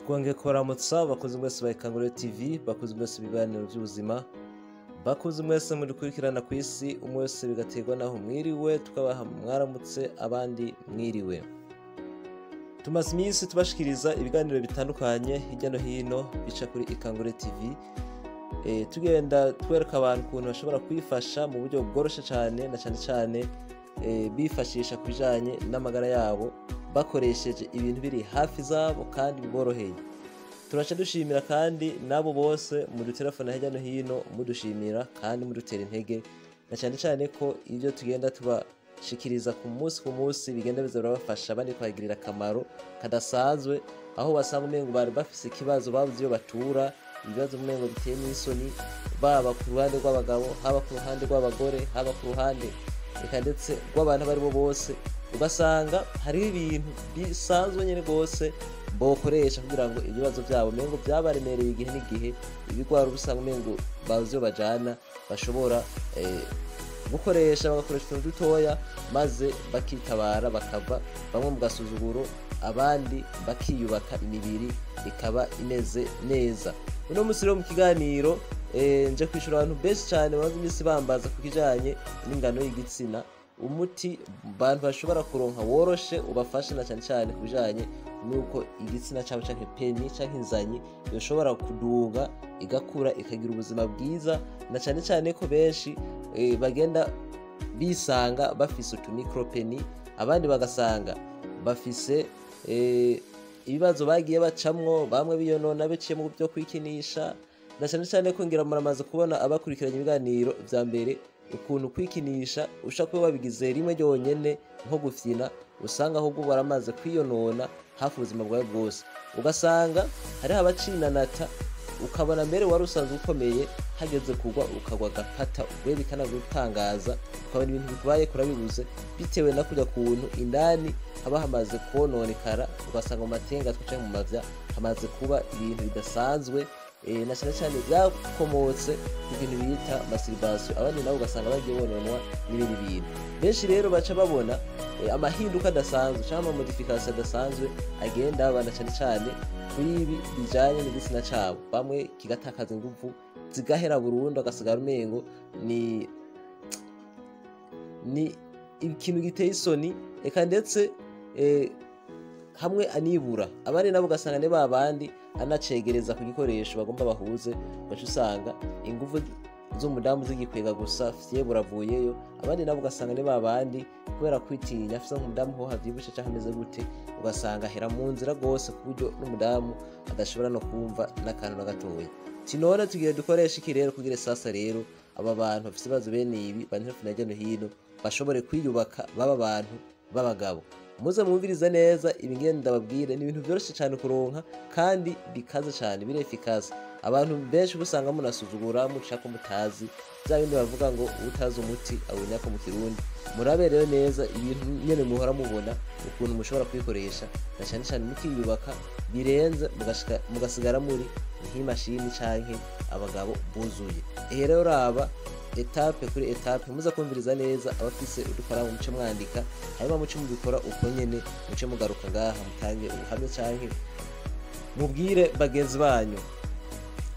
Twongeye kubaramutsa bakozi mwese ba Ikanguriro TV, bakozi mwese ibiganiro by'ubuzima, bakozi mwese mudukurikirana ku isi, umwe wese bigaterwa naho mwiriwe, tukabaha mwaramutse abandi mwiriwe. Tumaze iminsi tubashikiriza ibiganiro bitandukanye hirya no hino bica kuri Ikanguriro TV, tugenda twereka abantu ukuntu bashobora kwifasha mu buryo bworoshe cyane na cyane bifashisha kubijanye n'amagara yabo bakoresheje ibintu biri hafi zabo kandi biboroheye. Turaca dushimira kandi nabo bose mu dutelefone hirya no hino mudushimira kandi mudutera intege, na cyane ko ibyo tugenda tubashikiriza ku munsi bigenda biza birabafasha bandi kwagirira akamaro kadasanzwe, aho basanga umengo bari bafise ikibazo babuze iyo batura, ibibazo umengo biteye n'isoni, baba ku ruhande rw'abagabo, haba ku ruhande rw'abagore, haba ku ruhande eka ndetse rw'abantu bari bo bose, ugasanga hariho ibintu bisanzwe nyine rwose bokoresha kugira ngo ibibazo byabo umengo byabaremereye igihe n'igihe, ibigwara ubusanga umengo bazi iyo bajana bashobora gukoresha, bagakoresha utuntu dutoya maze bakitabara bakava bamwe mu gasuzuguro, abandi bakiyubaka imibiri ikaba imeze neza. Uno munsi rero mu kiganiro nje kwishura abantu benshi cyane bamaze iminsi bambaza ku kijanye n'ingano y'igitsina, umuti bantu bashobora kuronka woroshe ubafashe na cyane kubijanye nuko igitsina cyabo canke peni canke inzanyi yoshobora kuduga igakura ikagira ubuzima bwiza, na cyane ko benshi bagenda bisanga bafise utumikropeni, abandi bagasanga bafise ibibazo bagiye bacamwo, bamwe biyonona biciye mu byo kwikinisha, na cyane ko ngira muramaze kubona abakurikiranye ibiganiro vya mbere ukuntu kwikinisha ushaka kuba wabigize rimwe ryonyene nko gufyina, usanga ahubwo baramaze kwiyonona hafi ubuzima bwawe bwose, ugasanga hariho abacinanata ukabona mbere wari usanzwe ukomeye, hageze kugwa ukagwa gapata, ubwe bikanagutangaza ukabona ibintu bikubaye kurabibuze bitewe na kurya kuntu indani haba hamaze kononekara, ugasanga mu matenga twicaye mu mavya hamaze kuba ibintu bidasanzwe, na cyane byakomotse ku bintu bita masturbation, abandi nabo ugasanga bagiye bononwa n'ibindi bintu. Benshi rero baca babona amahinduka adasanzwe cyangwa amamodification adasanzwe agenda abana cyane kuri ibi bijanye n'igitsina cabo, bamwe kigatakaza inguvu zigahera burundu, agasigara umengo ni ikintu giteye isoni, eka ndetse hamwe anibura, abandi nabo ugasanga ne babandi anacegereza ku gikoresho bagomba bahuze, baca usanga inguvu z'umudamu zigikwega gusa fye buravuyeyo, abandi nabo ugasanga ne babandi kubera kwitinya afisa nk'umudamu ho havyibushe cyangwa ameze gute, ugasanga hera mu nzira gose ku buryo n'umudamu adashobora no kumva n'akantu na gatoya. Tinone tugiye dukoresha iki rero kugira sasa rero aba bantu bafite ibibazo bene ibi bantu hirya no hino bashobore kwiyubaka baba abantu b'abagabo. Muze mwumviriza neza ibingende ndababwire, ni ibintu byoroshye cyane kuronka kandi bikaze cyane, birefikaze. Abantu benshi busanga munasuzugura mucako mutazi bya bindi bavuga ngo utazi umuti awunya ko mu Kirundi. Murabe rero neza ibintu nyene muhora mubona ukuntu mushobora kwikoresha, na cyane mukiyubaka birenze mugasigara muri nk'imashini canke abagabo buzuye. Rero raba etape kuri etape muza kumviriza neza, abafise udukora mu muce mwandika, hanyuma muce mubikora uko nyene, muce mugaruka ngaha mutange ubuhamya canke mubwire bagenzi banyu.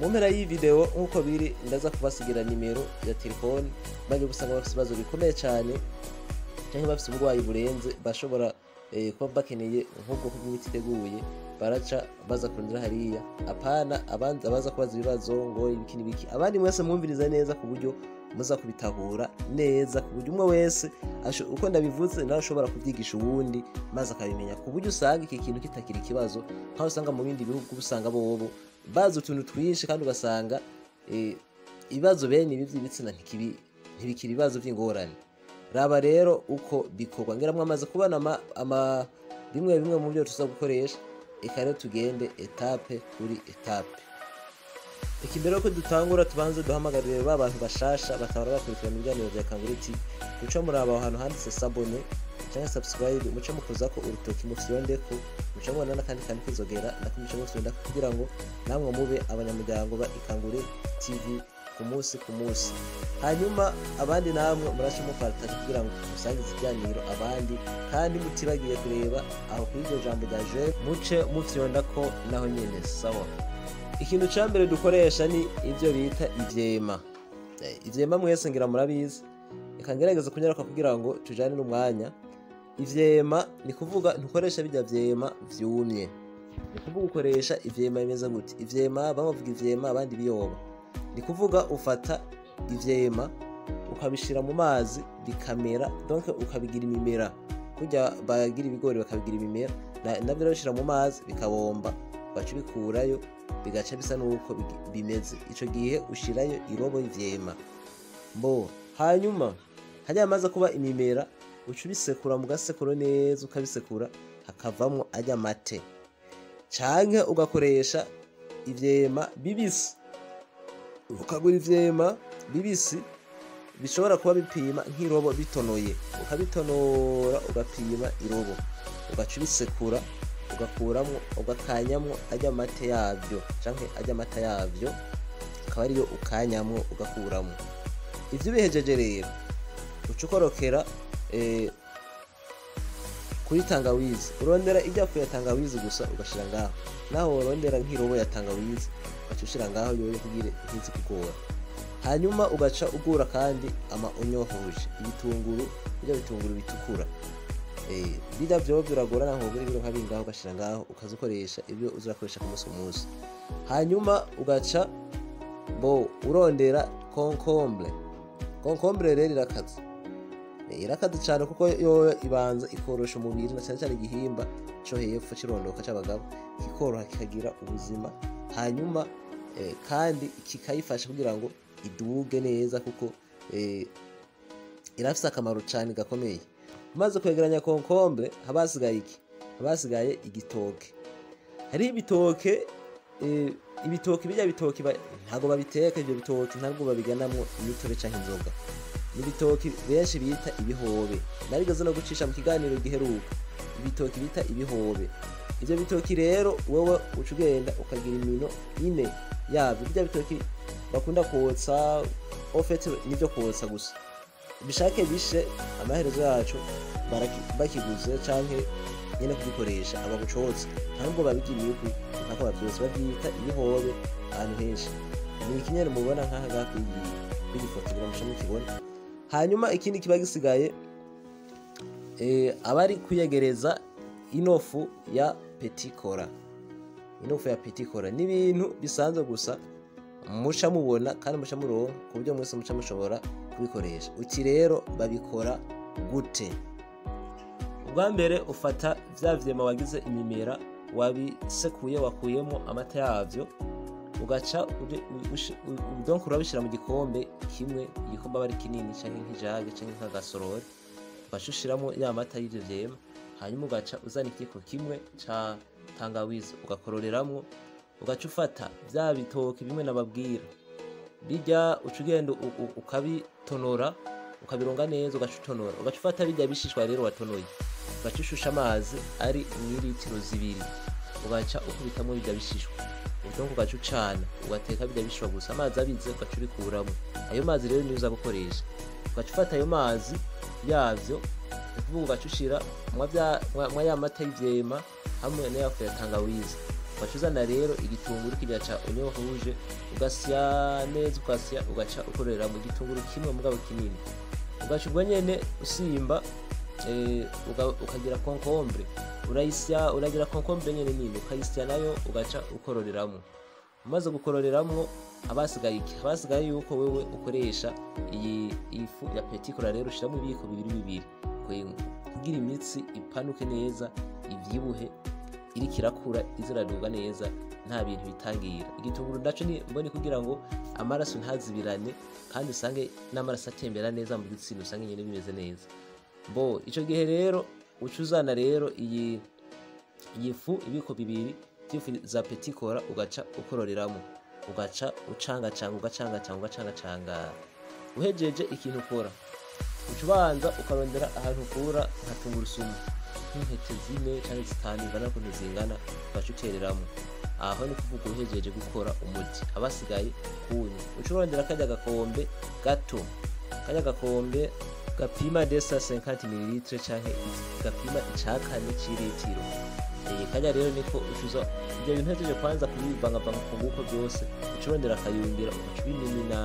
Mu mpera y'iyi video nkuko biri ndaza kubasigira nimero ya telefone, baje gusanga bafise ibibazo bikomeye cyane canke bafise uburwayi burenze, bashobora kuba bakeneye nk'ubwo bw'imiti iteguye, baraca baza kurondera hariya, apana abanza baza kubaza ibibazo ngo ibiki, abandi mwese mwumviriza neza ku buryo muza kubitahura neza, ku buryo umwe wese uko ndabivuze nawe ashobora kubyigisha uwundi maze akabimenya, ku buryo usanga iki kintu kitakira ikibazo nkaho usanga mu bindi bihugu usanga bobo bazi utuntu twinshi, kandi ugasanga ibibazo bene ibi by'ibitsina ntibikira ibibazo by'ingorane. Raba rero uko bikorwa, ngira mwamaze kubona bimwe mu byo tuza gukoresha, eka rero tugende etape kuri etape. Ikimbere ko dutangura tubanze duhamagarire ba bantu bashasha batabara bakurikirana ibiganiro bya Ikanguriro TV, guca muri aba ahantu handitse s'abonner cyangwa subscribe, muce mukozako urutoki mufyondeko, muce mubona n'akandi kantu kizogera ndakumice mufyonda kugira ngo namwe mube abanyamuryango ba Ikanguriro TV ku munsi. hanyuma abandi namwe muraca mupartage kugira ngo musangize ikiganiro abandi, kandi mutibagiye kureba aho kuri iryo jambo rya j'aime muce mufyonda ko naho nyene sawa. Ikintu ca mbere dukoresha ni ivyo bita ivyema. Ivyema mwese ngira murabizi, reka ngerageze kunyaruka kugira ngo tujane n'umwanya. Ivyema ni kuvuga ntukoresha bijya vyema vyumye, ni kuvuga ukoresha ivyema bimeze gute. Ivyema bavuga ivyema abandi biyoba, ni kuvuga ufata ivyema ukabishira mu mazi bikamera, donc ukabigira imimera kujya bagira ibigori bakabigira imimera, navyo bashira mu mazi bikabomba, baca bikurayo bigaca bisa nuko bimeze. Ico gihe ushirayo irobo y'ivyema hanyuma hajya amaze kuba imimera uca ubisekura mu gasekuro neza, ukabisekura hakavamwo ajya mate, canke ugakoresha ivyema bibisi. Ukagura ivyema bibisi bishobora kuba bipima nk'irobo bitonoye, ukabitonora ugapima irobo, ugaca ubisekura ugakuramwo ugakanyamwo ajya mate yavyo canke ajya mata yavyo, akaba ariyo ukanyamwo ugakuramwo. Ivyo bihejeje rero uca ukorokera kuri tangawizi, urondera ijya fu ya tangawizi gusa ugashira ngaho, naho urondera nk'irobo ya tangawizi ugaca ushira ngaho yoye kugira ntizi kugora. Hanyuma ugaca ugura kandi onyohuje ibitunguru, bijya bitunguru bitukura, bida byo biragorana nko biri nka bingaho ugashira ngaho ukazukoresha ibyo uzakoresha ku munsi. Hanyuma ugaca urondera concombre rero irakaze cyane kuko yo ibanza ikorosha umubiri na cyane igihimba cyo hepfo kirondoka cy'abagabo, kikoroha kikagira ubuzima, hanyuma kandi kikayifasha kugira ngo iduge neza kuko irafise akamaro cyane gakomeye. Umaze kwegeranya concombre habasigaye iki? Habasigaye igitoke. Hari ibitoke bijya bitoki ntago babiteka, ibyo bitoki ntabwo babiganamwo imitobe canke inzoga. Ibitoki benshi bita ibihobe, narigeze no gucisha mu kiganiro giheruka, ibitoki bita ibihobe. Ivyo bitoki rero wewe uca ugenda ukagira imino ine yavyo. Bijya bitoki bakunda kotsa ofete nivyo kotsa gusa, bishake bishe amaherezo yacu bakiguze canke nyene kubikoresha ababucotse, ntabwo babigiriye kuko bavyose babyita ibihobe ahantu henshi. Ni ikinyere mubona nkaha kuri ifoto biramusha mukibona. Hanyuma ikindi kiba gisigaye abari kuyegereza inofu ya petit cola. Inofu ya petit cola ni ibintu bisanzwe gusa muca mubona kandi muca muronka ku buryo mwese muca mushobora kubikoresha. Uti rero babikora gute? Ubwa mbere ufata vya vyema wagize imimera, wabisekuye wakuyemo amata yavyo, ugaca donc urabishira mu gikombe kimwe, igikombe bari kinini canke nk'ijage canke nk'agasorori, ugaca ushiramo ya mata y'ivyo vyema, hanyuma ugaca uzana ikiko kimwe ca tangawizi ugakororeramwo, ugaca ufata vya bitoki bimwe nababwira bijya, uca ugenda ukabitonora ukabironga neza, ugaca utonora, ugaca ufata bijya bishishwa rero watonoye, ugaca ushusha amazi ari mililitiro 2, ugaca ukubitamo bijya bishishwa, donc ugaca ucana ugateka bijya bishishwa gusa, amazi abize ugaca ubikuramo. Ayo mazi rero niyo uza gukoresha, ugaca ufata ayo mazi yavyo, ukuvuga ugaca ushira mwa ya mata y'ivyema hamwe n'aya fu ya tangawizi, ugaca uzana rero igitunguru kigaca onyohuje, ugasya neza, ugaca ukorera mu gitunguru kimwe mugabo kinini, ugaca ubwo nyene usimba ukagira concombre, uragira concombre nyene nini, ukayisya nayo ugaca ukororeramo. Umaze gukororeramwo abasigaye yuko wewe ukoresha iyi ifu ya petit cola rero ushiramo ibiyiko bibiri kugira imitsi ipanuke neza, ivyibuhe, iri kirakura iziraduga neza nta bintu bitangira. Igitunguru ndaco ni mboni kugira ngo amaraso ntazibirane kandi usange n'amaraso atembera neza mu gitsina, usange nyene bimeze neza. Ico gihe rero ucuzana rero iyi fu ibiko bibiri by'ifu za petit cola, ugaca ukororeramo, ugaca ugacanga. Uhejeje ikintu ukora, ucubanza ukarondera ahantu ukura nka tungurusumu nk'intete 4 canke 5 ingana ko ntizingana, ugaca utereramo. aho ni kuvuga uhejeje gukora umuti abasigaye kunywa. Uca urondera karya gakombe gato, karya gakombe gapima 250 ml canke gapima icakane c'iritiro. Karya rero niko ucuza ibyo bintu hejeje kwanza kubivangavanga ku nguko byose, uca urondera akayungira uca ubimina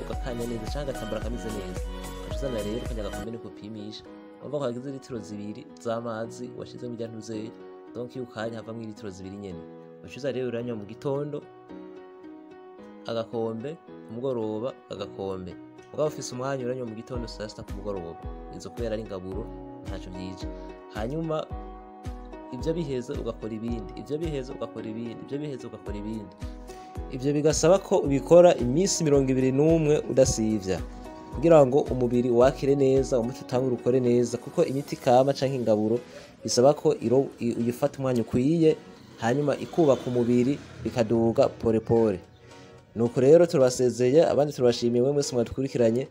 ugakanya neza canke agatambara kameze neza, ukacuzana rero karya gakombe niko upimisha. Urumva ko hagize litiro 2 z'amazi washizemo irya ntuzeye, donc iyo ukanya havamwo litiro 2 nyene. Ucuza rero uranywa mu gitondo agakombe, ku mugoroba agakombe. Mugabo ufise umwanya uranywa mu gitondo saa sita ku mugoroba, izo kubera ari ingaburo ntaco vyije. Hanyuma ivyo biheze ugakora ibindi, ivyo biheze ugakora ibindi, ivyo biheze ugakora ibindi. Ivyo bigasaba ko ubikora iminsi 21 udasivya, kugira ngo umubiri wakire neza, umuti utangure ukore neza, kuko imiti kama canke ingaburo bisaba ko uyifata umwanya ukwiye, hanyuma ikubaka umubiri bikaduga pore pore. Nuko rero turabasezeye, abandi turabashimiye mwe mwese mwadukurikiranye.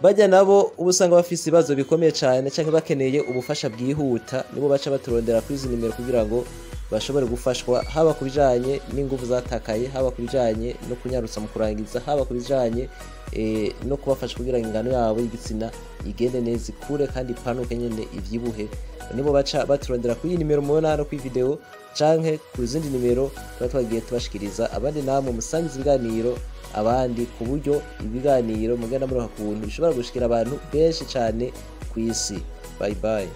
Bajya nabo ubusanga bafise ibibazo bikomeye cyane canke bakeneye ubufasha bwihuta, nibo baca baturondera kuri izi nimero kugira ngo bashobore gufashwa, haba kubijanye n'ingufu zatakaye, haba kubijanye no kunyarutsa mu kurangiza, haba kubijanye no kubafasha kugira ingano yabo y'igitsina igende neza, ikure kandi ipanuke nyene ivyibuhe. Nibo baca baturondera kuri iyi nimero mubona hano kuri video canke ku zindi nimero tuba twagiye tubashikiriza. Abandi namwe musangiza ibiganiro abandi, ku buryo ibiganiro mugenda muri hakuntu bishobora gushikira abantu benshi cyane ku isi. Bye bye.